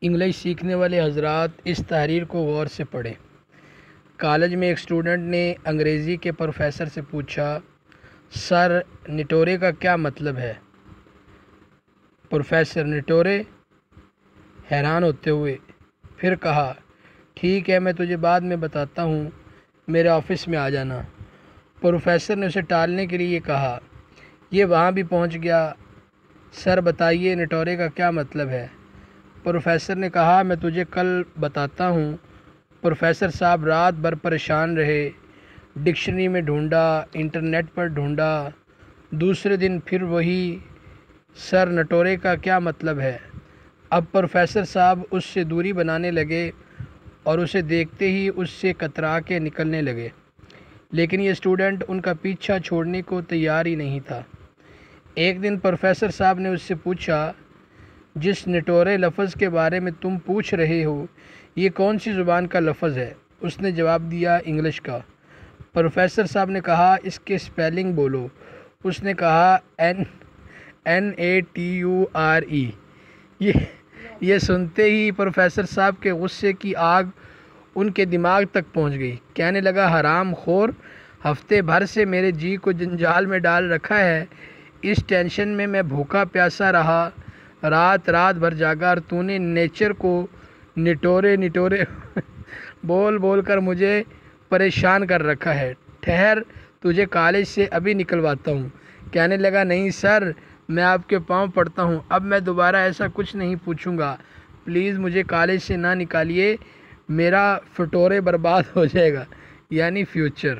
English سیکھنے والے حضرات اس تحریر کو غور سے پڑھیں۔ کالج میں ایک اسٹوڈنٹ نے انگریزی کے پروفیسر سے پوچھا، سر نٹورے کا کیا مطلب ہے؟ پروفیسر نٹورے حیران ہوتے ہوئے پھر کہا، ٹھیک ہے میں تجھے بعد میں بتاتا ہوں، میرے آفس میں آ جانا۔ پروفیسر نے اسے ٹالنے کے لیے کہا۔ یہ وہاں بھی پہنچ گیا۔ سر بتائیے نٹورے کا کیا مطلب ہے؟ پروفیسر نے کہا، میں تجھے کل بتاتا ہوں۔ پروفیسر صاحب رات بھر پریشان رہے، ڈکشنری میں ڈھونڈا، انٹرنیٹ پر ڈھونڈا۔ دوسرے دن پھر وہی، سر نٹورے کا کیا مطلب ہے؟ اب پروفیسر صاحب اس سے دوری بنانے لگے اور اسے دیکھتے ہی اس سے کترا کے نکلنے لگے، لیکن یہ اسٹوڈنٹ ان کا پیچھا چھوڑنے کو تیار ہی نہیں تھا۔ ایک دن پروفیسر صاحب نے اس سے پوچھا، جس نٹورے لفظ کے بارے میں تم پوچھ رہے ہو یہ کون سی زبان کا لفظ ہے؟ اس نے جواب دیا، انگلش کا۔ پروفیسر صاحب نے کہا، اس کے سپیلنگ بولو۔ اس نے کہا، NATURE۔ یہ سنتے ہی پروفیسر صاحب کے غصے کی آگ ان کے دماغ تک پہنچ گئی۔ کہنے لگا، حرام خور، ہفتے بھر سے میرے جی کو جنجال میں ڈال رکھا ہے۔ اس ٹینشن میں میں بھوکا پیاسا رہا، رات بھر جاگا، اور تو نے نیچر کو نٹورے بول بول کر مجھے پریشان کر رکھا ہے۔ ٹھہر، تجھے کالج سے ابھی نکلواتا ہوں۔ کہنے لگا، نہیں سر، میں آپ کے پاؤں پڑتا ہوں، اب میں دوبارہ ایسا کچھ نہیں پوچھوں گا، پلیز مجھے کالج سے نہ نکالیے، میرا فٹورے برباد ہو جائے گا، یعنی فیوچر۔